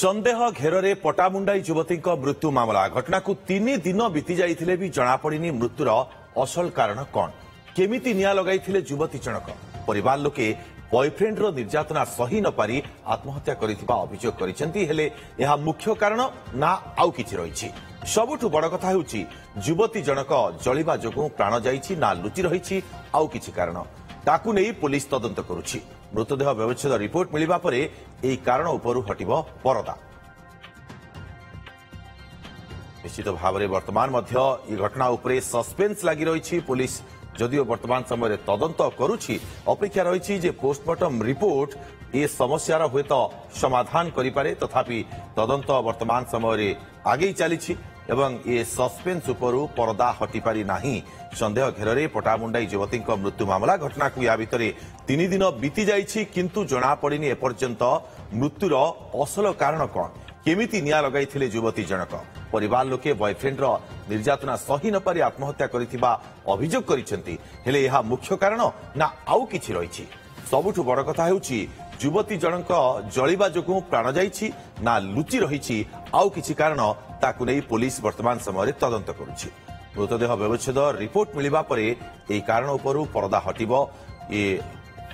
संदेह घेर पटामुंडाई युवती मृत्यु मामला घटना को 3 दिन बीती जाइथिले भी जनापड़ी मृत्युर असल कारण कौन केमिति निया लगाइथिले युवती जनक परिवार लोके बॉयफ्रेंड रो निर्यातना सही न पारी आत्महत्या करिथिबा अभियोग करिसेंती हेले यह मुख्य कारण ना आउ किछि रहिछि। सबुठु बड़ कथा हेउछि युवती जनक जलिबा जोगु प्राण जाइछि ना लुचि रहिछि आउ किछि कारण ताकू नै पुलिस तदंत करुछि। मृतदेह व्यवच्छेद रिपोर्ट मिलिबा परे एही कारण उपरु हटिबो परदा। निश्चित भाव में वर्तमान मध्य ये घटना उपरे सस्पेंस लगी रही पुलिस जदिओ वर्तमान समय तदंत करुछि अपेक्षा रही जे पोस्टमार्टम रिपोर्ट ये समस्यार हुए तो समाधान करिपारे तथापि तदंत वर्तमान समय आगे चली एवं ये सस्पेंस उपरु परदा हटिपारी नाही। संदेह घेर पटामुंडाई युवती मृत्यु मामला घटना को या भितर 3 दिन बीती जाइछि किंतु जना पड़िनी एपर्यंत मृत्युर असल कारण कौन केमिति निया लगाइथिले युवती जनक परिवार लोके बॉयफ्रेंड रो निर्यातना सही न पारी आत्महत्या करिथिबा अभियोग करिसेंती हेले यह मुख्य कारण ना आउ किछि रहिछि। सबुठु बड़ कथा हेउछि युवती जनक जलिबा जोगु प्राण जाइछि ना लुचि रहिछि आउ किछि कारण ताकु नै पुलिस वर्तमान समय तदंत करुछि। मृतदेह व्यवच्छेद रिपोर्ट मिलिबा परे एही कारण उपरु परदा हटिबो ये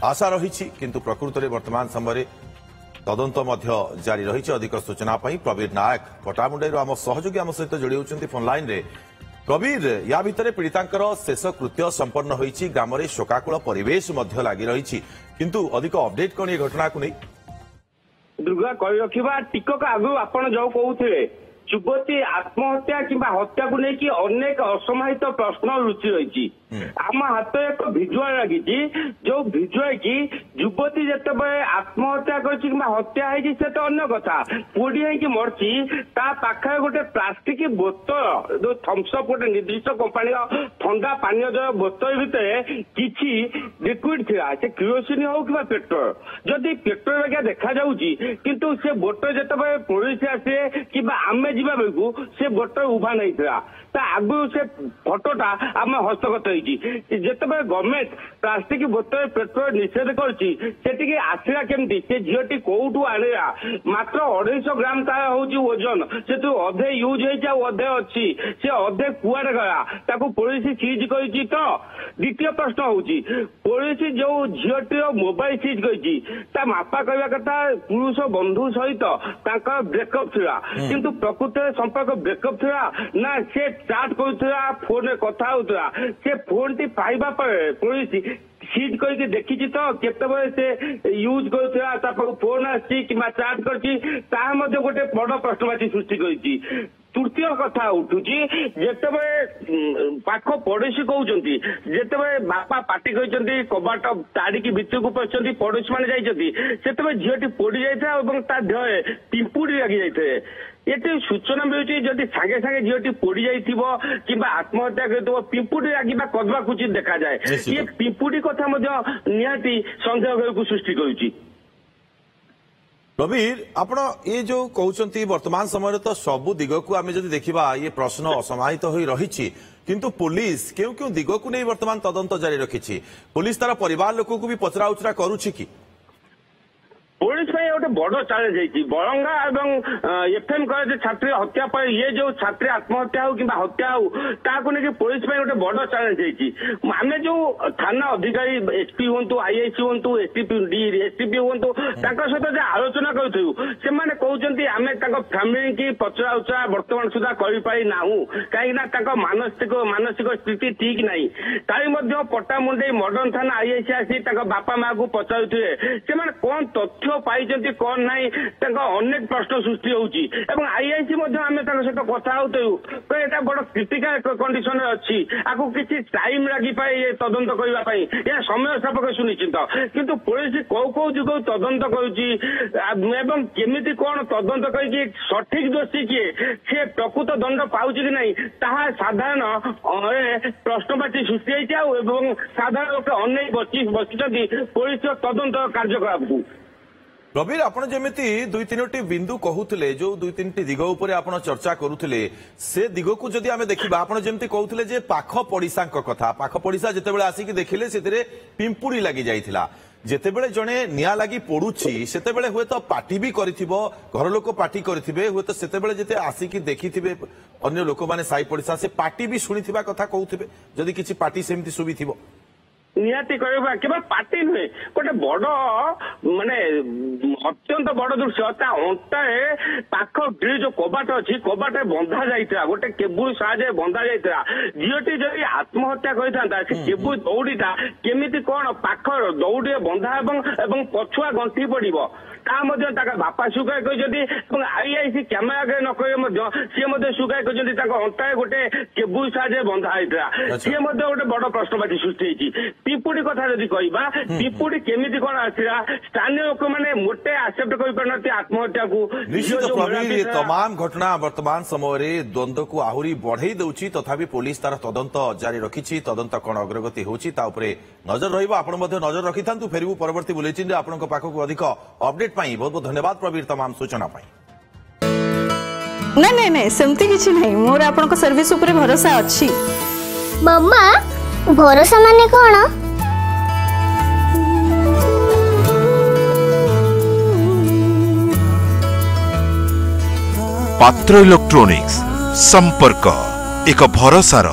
आशा रहिछि किंतु प्रकृत में वर्तमान समय तदंत जारी रही। अधिक सूचना प्रवीर नायक पटामुंडाई आम सहयोगी आम सहित जोड़ी होती फोन लाइन रे। प्रवीर या भितर पीड़ितांकर शेष कृत्य संपन्न होईछि ग्राम रे शोकाकुल परिवेश लगी रही किंतु अधिक अपडेट कौन ये घटना को नहीं दुर्गा कही रखा टिकक आगु आपण जो कहते युवती आत्महत्या कि हत्या को लेकिन अनेक असमाहित प्रश्न लुचि रही। आम हाथ एक भिजुआल लगी जो भिजुआल की युवती जिते आत्महत्या कर हत्या है से तो अन्य कथा पोड़ी है मरची पाखे गोटे प्लास्टिक बोतल जो थम्सअप गोटे निर्दिष्ट कंपानी ठंडा पानीय जल बोतल भितर किसी लिक्विड था से किरोसिन हो कि पेट्रोल जदि पेट्रोल बागिया देखा जाऊँगी किंतु से बोतल जिते पुलिस आसे कि आमे जीवा बेलू से बोतल उभा नहीं था आगु से फटोटा आम हस्तगत जिते गवर्नमेंट प्लास्टिक बोतल पेट्रोल निषेध करके आसला केमती से झीटी कौटू आनिला मात्र 250 ग्राम तार हूँ ओजन से तू अधे यूज होधे अच्छी से अधे कुआड़े गला ताकू पुलिस सीज कर तो द्वितीय प्रश्न हूँ पुलिस जो झीटी मोबाइल सीज कर मापा कहवा कथा पुरुष बंधु सहित ब्रेकअप था किंतु प्रकृत संपर्क ब्रेकअप था ना से चाट करुला फोन कथा होता से फोन टी पाइबा पुलिस सीज करके देखी तो केतबे से यूज करुला फोन आसी कि चाट कर गोटे बड़ प्रश्नवाची सृष्टि कर। तृतीय कथा उठुची जिते पाख पड़ोशी कहते जिते बापा पार्टी कहते कबाट ताड़िकी भितर को पशुंट पड़ोशी मैंने जाते झीटी पोड़ी जाता देह पिंपुड़ी लगी जाए ये सूचना मिलूँ जदि सागे सागे झीटी पोड़ी जाइए आत्महत्या कर पिंपुड़ी लगे कदवा कुचित देखा जाए ये पिंपुड़ी कथा निहाती संदेह घर को सृष्टि करुच्ची। प्रवीर आपण ये जो कहते वर्तमान समय तो सबू दिग को आम जब देखा ये प्रश्न असमाहित हो रही किंतु पुलिस क्यों क्यों दिग को नहीं वर्तमान तदंत जारी रखी पुलिस तार परिवार लोक को भी पचरा उचरा करुच्ची कि पुलिस गोटे बड़ चैलेंज है बरंगा और एफएम कॉलेज छात्री हत्या पर ये जो छात्री आत्महत्या हो कि हत्या हो ताकू लेकिन पुलिस गोटे बड़ चैलेंज है आम जो थाना अधिकारी एसपी हूँ आईआईसी हूँ एसटीपी हूँ सहित जो आलोचना करूँ से कहते आम फैमिली की पचरा उचरा बर्तमान सुधा करना कहीं मानसिक स्थिति ठीक नहीं ताली पटामुंडाई मॉडर्न थाना आईआईसी आसी बापा माँ को पचारुए से कौन तथ्य पाई कौन ना अनेक प्रश्न सृष्टि होगी आईआईसी आम सहित कथा होता बड़ क्रिटिकाल कंडीशन अच्छी आपको किसी टाइम लगी पाए ये तदंत करने समय सापक्ष सुनिश्चित किंतु पुलिस कौ कौ जुग तदंत करमिति कौन तदंत करके सठिक दोषी किए सी प्रकृत दंड पाऊँ कि नहीं ताहा साधारण प्रश्नवाची सृष्टि होती साधारण लोक अनेक बसी पुलिस तदंत कार्यकलाप को। प्रवीर आपण जमिति 2-3टी बिंदु कहूले जो 2-3टी दिग उपर आपण चर्चा करुले से दिग को जदि आमे देखिबा आपण जेमति कहूले जे पाख पड़िसा कथा पाख पड़िसा जेतेबेले आसिकी देखिले सेतिरे पिंपुड़ी लागि जाइथिला जेतेबेले जणे निया लागी पड़ुछि सेतेबेले हुए तो पार्टी भी करिथिबो घर लोक पार्टी करिथिबे हुए तो सेतेबेले जेते आसिकी देखिथिबे अन्य लोक माने साई पड़िसा से पार्टी भी शुनिथिबा कथा कहउथिबे जदि किछि पार्टी सेमति सुबिथिबो निहाती कहवा केवल पार्टी नुहे गोटे बड़ माने अत्यंत बड़ दृश्य ता अंटाए पाख ग्रिल जो कबाट अच्छी कबाटे बंधा जाइता गोटे केबुल साहाଯ୍ୟ बंधा जाइता झीटी जदि आत्महत्या करता से केबुल दौड़ीटा केमिति कौन पाख दौड़ी बंधा एवं पछुआ गंठी पड़िबो बापा सुगाई कहते आईआईसी कैमेरा आगे न कहे सी सुगाई कहते अंटाए गोटे केबुल साहाଯ୍ୟ बंधा होता सी गोटे बड़ प्रश्नवाची सृष्टि पिपुड़ी कथा जदि कहवा पिपुड़ी केमिति कौन आसला स्थानीय लोक मैंने मोटे आक्सेप्ट कर आत्महत्या को निश्चित प्रवीण तमाम घटना वर्तमान समय द्वंद्व को आहरी बढ़ई दउछि तथापि पुलिस तार तदंत जारी रखिछि तदंत कोन अग्रगति होछि ता उपरे नजर रहिबो आपण मध्ये नजर रखिथांतु फेरिबु परवर्ती बुलेटिन रे आपनक पाखक अधिक अपडेट पाई बहुत बहुत धन्यवाद प्रवीण तमाम सूचना पाई नहीं नहीं सेमती किछि नहीं मोर आपनक सर्विस ऊपर भरोसा अछि मम्मा भरोसा माने कोन पात्र इलेक्ट्रॉनिक्स संपर्क एक भरोसार